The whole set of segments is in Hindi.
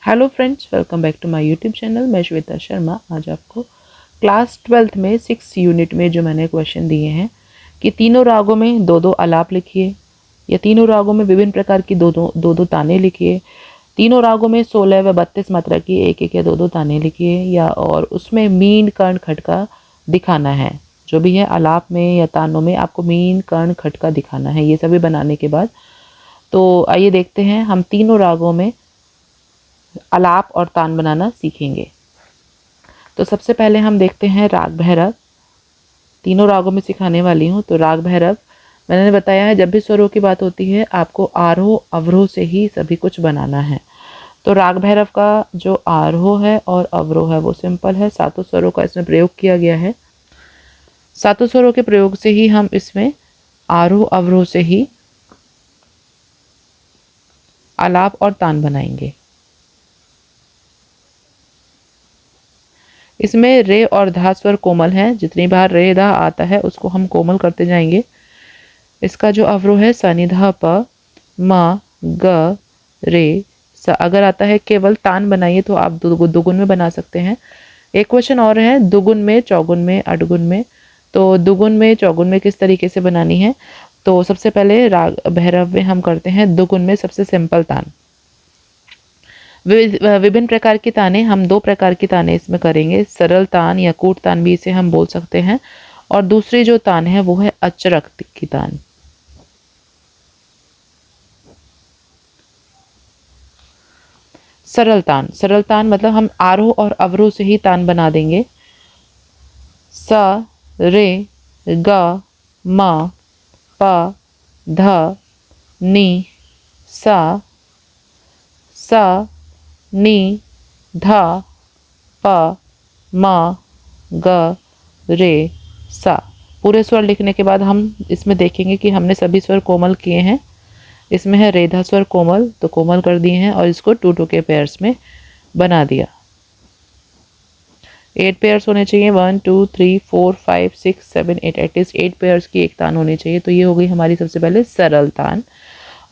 Hello friends, welcome back to my YouTube channel. मैं श्वेता शर्मा आज आपको क्लास 12th में 6 यूनिट में जो मैंने क्वेश्चन दिए हैं कि तीनों रागों में दो दो आलाप लिखिए, या तीनों रागों में विभिन्न प्रकार की दो दो ताने लिखिए, तीनों रागों में 16 व 32 मात्रा की एक एक या दो दो ताने लिखिए, या और उसमें मीन कर्ण खटका दिखाना है। जो भी है आलाप में या तानों में आपको मीन कर्ण खटका दिखाना है। ये सभी बनाने के बाद तो आइए देखते हैं हम तीनों रागों में आलाप और तान बनाना सीखेंगे। तो सबसे पहले हम देखते हैं राग भैरव। तीनों रागों में सिखाने वाली हूँ। तो राग भैरव मैंने बताया है, जब भी स्वरों की बात होती है आपको आरोह अवरोह से ही सभी कुछ बनाना है। तो राग भैरव का जो आरोह है और अवरोह है वो सिंपल है। सातों स्वरों का इसमें प्रयोग किया गया है। सातों स्वरों के प्रयोग से ही हम इसमें आरोह अवरोह से ही आलाप और तान बनाएंगे। इसमें रे और धा स्वर कोमल है। जितनी बार रे धा आता है उसको हम कोमल करते जाएंगे। इसका जो अवरोह है सा नि धा प म ग रे सा। अगर आता है केवल तान बनाइए तो आप दुगुन में बना सकते हैं। एक क्वेश्चन और है दुगुन में, चौगुन में, अठगुन में। तो दुगुन में चौगुन में किस तरीके से बनानी है, तो सबसे पहले राग भैरव में हम करते हैं दुगुन में सबसे सिंपल तान। विभिन्न प्रकार की ताने, हम दो प्रकार की ताने इसमें करेंगे। सरल तान या कूट तान भी इसे हम बोल सकते हैं, और दूसरी जो तान है वो है अचरक की तान। सरल तान, सरल तान मतलब हम आरोह और अवरोह से ही तान बना देंगे। स रे ग म प ध नि सा सा नि धा प म ग रे सा। पूरे स्वर लिखने के बाद हम इसमें देखेंगे कि हमने सभी स्वर कोमल किए हैं। इसमें है रेधा स्वर कोमल, तो कोमल कर दिए हैं और इसको टू टू के पेयर्स में बना दिया। 8 पेयर्स होने चाहिए, 1 2 3 4 5 6 7 8, एटलीस्ट 8 पेयर्स की एक तान होनी चाहिए। तो ये हो गई हमारी सबसे पहले सरल तान।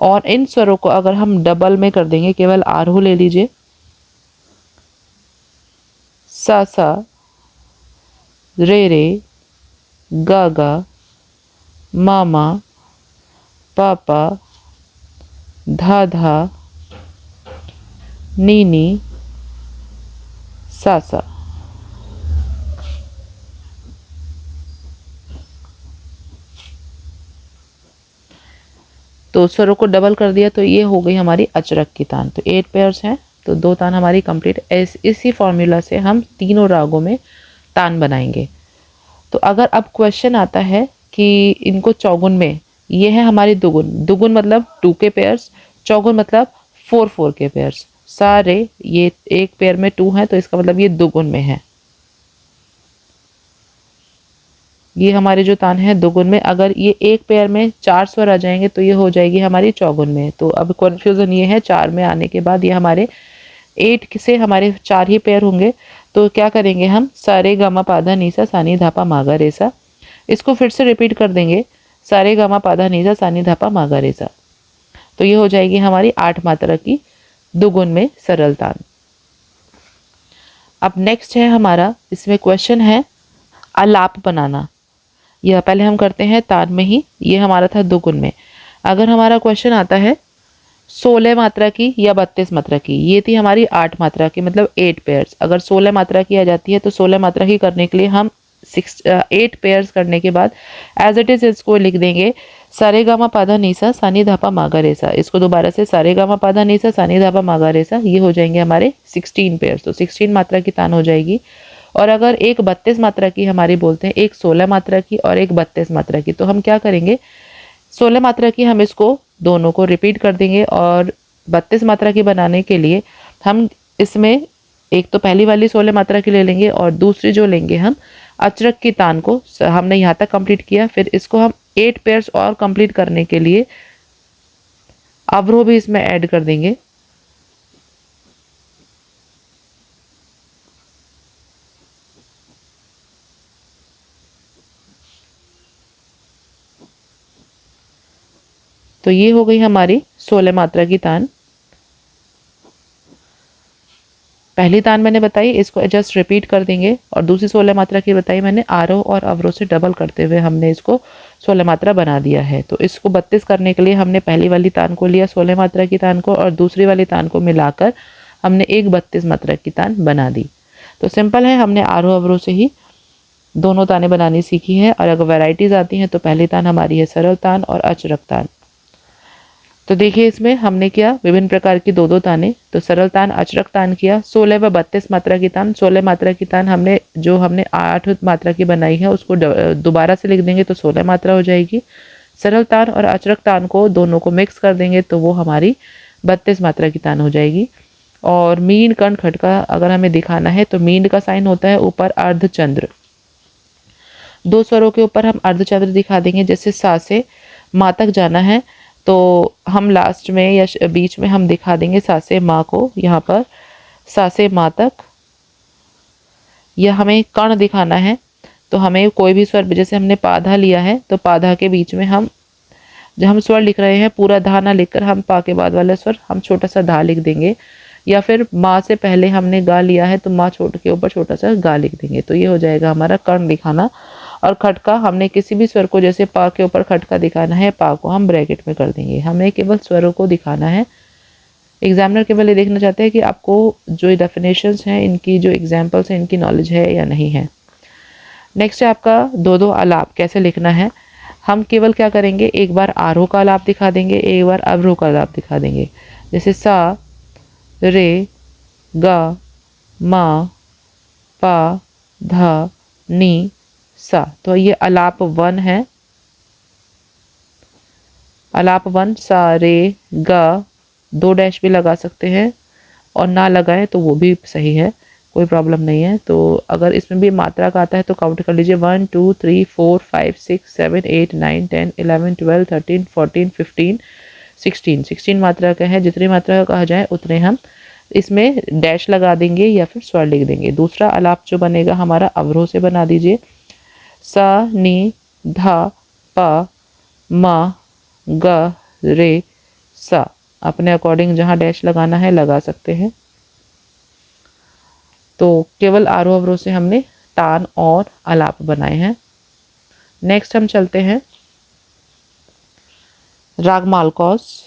और इन स्वरों को अगर हम डबल में कर देंगे, केवल आरोह ले लीजिए, सा सा रे रे गा गा मा मा पा पा धा धा नी नी सा सा। तो स्वरों को डबल कर दिया तो ये हो गई हमारी अचरक की तान। तो 8 पेयर्स हैं तो 2 तान हमारी कंप्लीट। इसी फॉर्मूला से हम तीनों रागों में तान बनाएंगे। तो अगर अब क्वेश्चन आता है कि इनको चौगुन में, ये है हमारी दुगुन। दुगुन मतलब 2 के पेयर्स, चौगुन मतलब 4 4 के पेयर्स। सारे ये एक पेयर में 2 हैं तो इसका मतलब ये दुगुन में है। ये हमारे जो तान है दुगुन में। अगर ये एक पेयर में 4 स्वर आ जाएंगे तो ये हो जाएगी हमारी चौगुन में। तो अब कन्फ्यूजन ये है, 4 में आने के बाद ये हमारे 8 से हमारे 4 ही पेयर होंगे। तो क्या करेंगे हम, सारे गामा पाधा नीसा सानी धापा मागा रेसा। इसको फिर से रिपीट कर देंगे, सारे गामा पाधा नीसा सानी धापा मागा रेसा। तो ये हो जाएगी हमारी 8 मात्रा की दुगुन में सरल तान। अब नेक्स्ट है हमारा, इसमें क्वेश्चन है आलाप बनाना। यह पहले हम करते हैं तान में ही। ये हमारा था दुगुन में। अगर हमारा क्वेश्चन आता है 16 मात्रा की या 32 मात्रा की, ये थी हमारी 8 मात्रा की मतलब 8 पेयर्स। अगर 16 मात्रा की आ जाती है तो 16 मात्रा की करने के लिए हम 8 पेयर्स करने के बाद एज इट इज इसको लिख देंगे, सारे गामा पाधा नीसा सानी धापा मागा रेसा। इसको दोबारा से सारे गामा पाधा नीसा सानी धापा मागा रेसा, ये हो जाएंगे हमारे 16 पेयर्स। तो 16 मात्रा की तान हो जाएगी। और अगर एक 32 मात्रा की हमारी बोलते हैं, एक 16 मात्रा की और एक 32 मात्रा की, तो हम क्या करेंगे, 16 मात्रा की हम इसको दोनों को रिपीट कर देंगे। और 32 मात्रा की बनाने के लिए हम इसमें एक तो पहली वाली 16 मात्रा की ले लेंगे और दूसरी जो लेंगे हम अचरक की तान को। हमने यहाँ तक कंप्लीट किया, फिर इसको हम 8 पेयर्स और कंप्लीट करने के लिए अवरोह भी इसमें ऐड कर देंगे। तो ये हो गई हमारी 16 मात्रा की तान। पहली तान मैंने बताई, इसको जस्ट रिपीट कर देंगे, और दूसरी 16 मात्रा की बताई मैंने, आरोह और अवरोह से डबल करते हुए हमने इसको 16 मात्रा बना दिया है। तो इसको 32 करने के लिए हमने पहली वाली तान को लिया, 16 मात्रा की तान को, और दूसरी वाली तान को मिलाकर हमने एक 32 मात्रा की तान बना दी। तो सिंपल है, हमने आरोह अवरोह से ही दोनों तानें बनानी सीखी है। और अगर वैरायटीज आती हैं तो पहली तान हमारी है सरल तान और अचरक तान। तो देखिए इसमें हमने किया विभिन्न प्रकार की दो दो तानें, तो सरल तान, अचरक तान किया। 16 व 32 मात्रा की तान, 16 मात्रा की तान हमने 8 मात्रा की बनाई है उसको दोबारा से लिख देंगे तो 16 मात्रा हो जाएगी। सरल तान और अचरक तान को दोनों को मिक्स कर देंगे तो वो हमारी 32 मात्रा की तान हो जाएगी। और मीन कर्ण खटका अगर हमें दिखाना है तो मीन का साइन होता है ऊपर अर्धचंद्र, दो स्वरों के ऊपर हम अर्धचंद्र दिखा देंगे। जैसे सा से माँ तक जाना है तो हम लास्ट में या बीच में हम दिखा देंगे सा से माँ को, यहाँ पर सा से माँ तक। यह हमें कर्ण दिखाना है तो हमें कोई भी स्वर, जैसे हमने पाधा लिया है तो पाधा के बीच में हम जब हम स्वर लिख रहे हैं पूरा धा ना लिखकर हम पा के बाद वाला स्वर हम छोटा सा धा लिख देंगे, या फिर माँ से पहले हमने गा लिया है तो माँ छोटे के ऊपर छोटा सा गा लिख देंगे। तो ये हो जाएगा हमारा कर्ण दिखाना। और खटका हमने किसी भी स्वर को, जैसे पा के ऊपर खटका दिखाना है, पा को हम ब्रैकेट में कर देंगे। हमें केवल स्वरों को दिखाना है। एग्जामिनर केवल ये देखना चाहते हैं कि आपको जो डेफिनेशंस हैं इनकी, जो एग्जाम्पल्स हैं इनकी नॉलेज है या नहीं है। नेक्स्ट है आपका दो दो आलाप कैसे लिखना है। हम केवल क्या करेंगे, एक बार आरोह का आलाप दिखा देंगे, एक बार अवरोह का आलाप दिखा देंगे। जैसे सा रे गा मा पा धा नी सा, तो ये आलाप 1 है। आलाप 1 सा रे गा, 2 डैश भी लगा सकते हैं और ना लगाएं तो वो भी सही है, कोई प्रॉब्लम नहीं है। तो अगर इसमें भी मात्रा का आता है तो काउंट कर लीजिए 1 2 3 4 5 6 7 8 9 10 11 12 13 14 15 16 मात्रा का है। जितनी मात्रा का कहा जाए उतने हम इसमें डैश लगा देंगे या फिर स्वर लिख देंगे। दूसरा आलाप जो बनेगा हमारा अवरोह से बना दीजिए। सा नी धा पा मा गा रे सा, अपने अकॉर्डिंग जहाँ डैश लगाना है लगा सकते हैं। तो केवल आरोह अवरोह से हमने तान और आलाप बनाए हैं। नेक्स्ट हम चलते हैं राग मालकोस।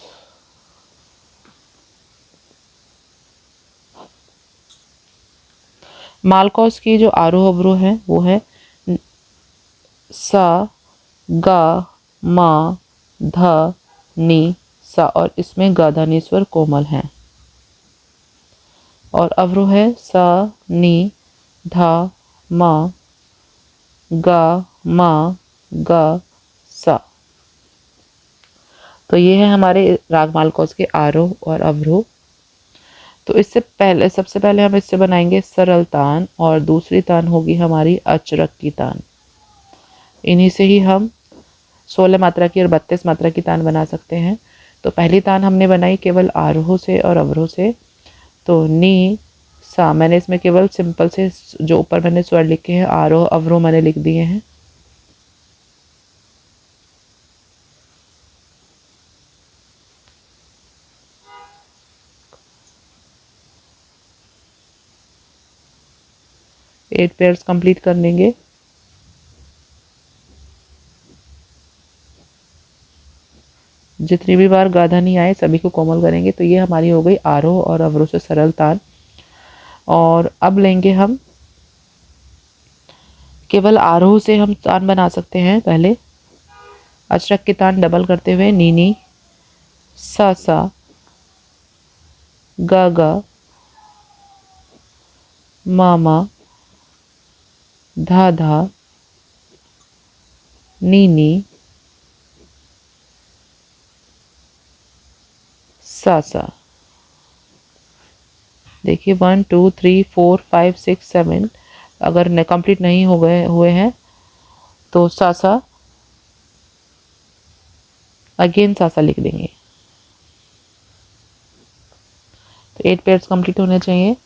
मालकोस की जो आरोह अवरोह है वो है सा गा मा धा नी सा, और इसमें गा धा नी स्वर कोमल हैं। और अवरोह है सा नी धा मा गा सा। तो ये है हमारे राग मालकोस के आरोह और अवरोह। तो इससे पहले, सबसे पहले हम इससे बनाएंगे सरल तान और दूसरी तान होगी हमारी अचरक की तान। इन्हीं से ही हम 16 मात्रा की और 32 मात्रा की तान बना सकते हैं। तो पहली तान हमने बनाई केवल आरोह से और अवरोह से, तो नी सा मैंने इसमें केवल सिंपल से जो ऊपर मैंने स्वर लिखे हैं आरोह अवरोह मैंने लिख दिए हैं। एट पेयर्स कंप्लीट कर लेंगे। जितनी भी बार गाधा नहीं आए सभी को कोमल करेंगे। तो ये हमारी हो गई आरोह और अवरोह से सरल तान। और अब लेंगे हम केवल आरोह से हम तान बना सकते हैं। पहले अचरक की तान डबल करते हुए नीनी सा सा गा गा मा मा धा धा नी नी सा सा। देखिए 1 2 3 4 5 6 7 अगर कंप्लीट नहीं हो गए हुए हैं तो सा सा अगेन सा सा लिख देंगे। तो 8 पेयर्स कंप्लीट होने चाहिए।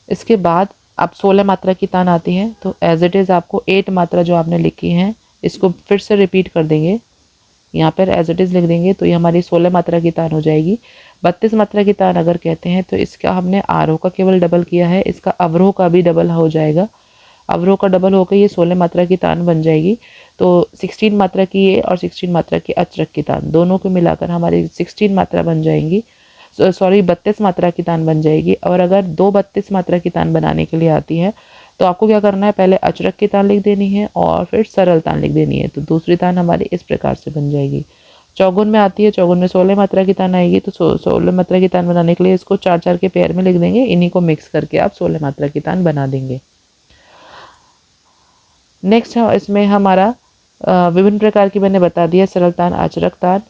इसके बाद अब 16 मात्रा की तान आती है तो एज इट इज़ आपको 8 मात्रा जो आपने लिखी हैं इसको फिर से रिपीट कर देंगे। यहाँ पर एज इट इज़ लिख देंगे तो ये हमारी 16 मात्रा की तान हो जाएगी। 32 मात्रा की तान अगर कहते हैं तो इसका हमने आरोह का केवल डबल किया है, इसका अवरोह का भी डबल हो जाएगा। अवरोह का डबल होकर ये 16 मात्रा की तान बन जाएगी। तो 16 मात्रा की ये और 16 मात्रा की अचरक की तान दोनों को मिलाकर हमारी 16 मात्रा बन जाएंगी, सॉरी 32 मात्रा की तान बन जाएगी। और अगर दो 32 मात्रा की तान बनाने के लिए आती है तो आपको क्या करना है, पहले अचरक की तान लिख देनी है और फिर सरल तान लिख देनी है। तो दूसरी तान हमारी इस प्रकार से बन जाएगी। चौगुन में आती है, चौगुन में 16 मात्रा की तान आएगी। तो 16 मात्रा की तान बनाने के लिए इसको 4-4 के पेयर में लिख देंगे, इन्हीं को मिक्स करके आप 16 मात्रा की तान बना देंगे। नेक्स्ट इसमें हमारा विभिन्न प्रकार की मैंने बता दिया, सरल तान, आचरक तान,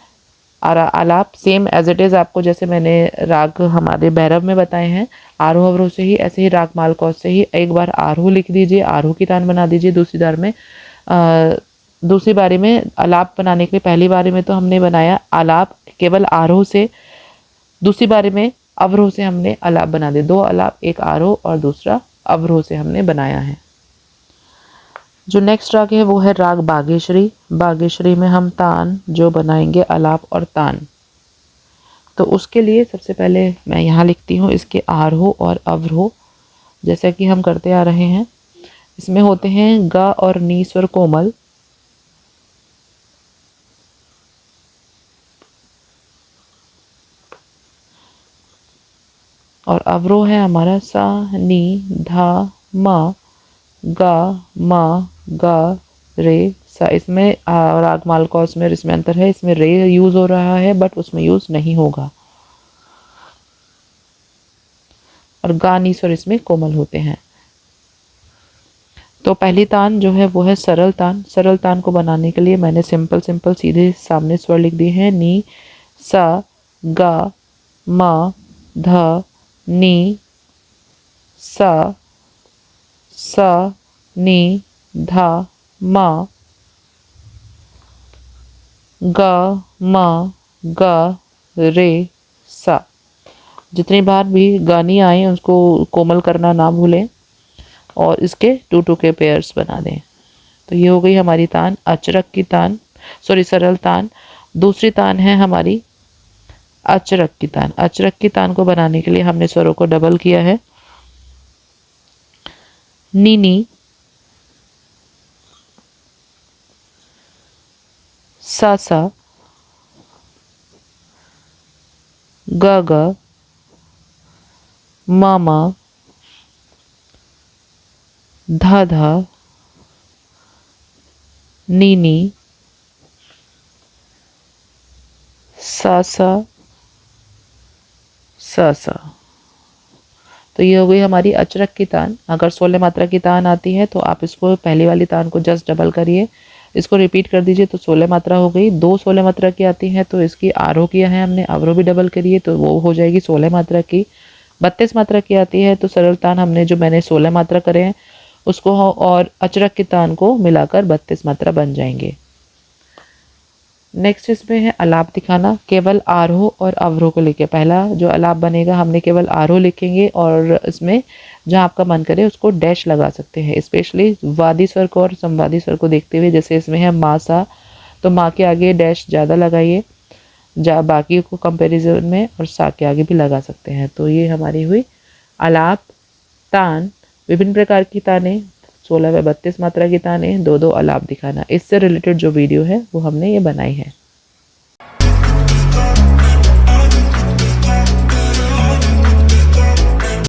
आलाप सेम एज इट इज़ आपको जैसे मैंने राग हमारे भैरव में बताए हैं आरोह अवरोह से ही, ऐसे ही राग मालकौस से ही एक बार आरोह लिख दीजिए, आरोह की तान बना दीजिए। दूसरी बारी में आलाप बनाने के लिए, पहली बारी में तो हमने बनाया आलाप केवल आरोह से, दूसरी बारी में अवरोह से हमने आलाप बना दिए। 2 आलाप, एक आरोह और दूसरा अवरोह से हमने बनाया है। जो नेक्स्ट राग है वो है राग बागेश्वरी। बागेश्वरी में हम तान जो बनाएंगे आलाप और तान, तो उसके लिए सबसे पहले मैं यहाँ लिखती हूँ इसके आरोह और अवरोह, जैसा कि हम करते आ रहे हैं। इसमें होते हैं ग और नी स्वर कोमल, और अवरोह है हमारा सा, नी, धा, मा, गा, मा, गा, रे, सा। इसमें राग मालकौस में इसमें अंतर है, इसमें रे यूज हो रहा है बट उसमें यूज नहीं होगा, और गा नी स्वर इसमें कोमल होते हैं। तो पहली तान जो है वो है सरल तान। सरल तान को बनाने के लिए मैंने सिंपल सीधे सामने स्वर लिख दिए हैं, नी, सा, गा, मा, धा, नी, सा, सा, नी, धा, मा, गा, मा, गा, रे, सा। जितनी बार भी गानी आए उसको कोमल करना ना भूलें और इसके 2-2 के पेयर्स बना दें। तो ये हो गई हमारी तान, अचरक की तान, सॉरी सरल तान। दूसरी तान है हमारी अचरक की तान। अचरक की तान को बनाने के लिए हमने स्वरों को डबल किया है। नीनी, सासा, गागा, मामा, धाधा, नीनी, सासा, सासा। तो ये हो गई हमारी अचरक की तान। अगर 16 मात्रा की तान आती है तो आप इसको पहली वाली तान को जस्ट डबल करिए, इसको रिपीट कर दीजिए तो 16 मात्रा हो गई। 2 16 मात्रा की आती है तो इसकी आरोह किया है हमने, अवरोह भी डबल करिए तो वो हो जाएगी 16 मात्रा की। 32 मात्रा की आती है तो सरल तान हमने जो मैंने 16 मात्रा करे हैं उसको और अचरक की तान को मिलाकर 32 मात्रा बन जाएंगे। नेक्स्ट इसमें है आलाप दिखाना, केवल आरोह और अवरोह को लेके। पहला जो आलाप बनेगा हमने केवल आरोह लिखेंगे और इसमें जहाँ आपका मन करे उसको डैश लगा सकते हैं, स्पेशली वादी स्वर को और संवादी स्वर को देखते हुए। जैसे इसमें है मा सा, तो माँ के आगे डैश ज़्यादा लगाइए, बाकी को कंपैरिजन में, और सा के आगे भी लगा सकते हैं। तो ये हमारी हुई आलाप, तान, विभिन्न प्रकार की तानें, 16 व 32 मात्रा की तानें, 2-2 आलाप दिखाना। इससे रिलेटेड जो वीडियो है वो हमने ये बनाई है।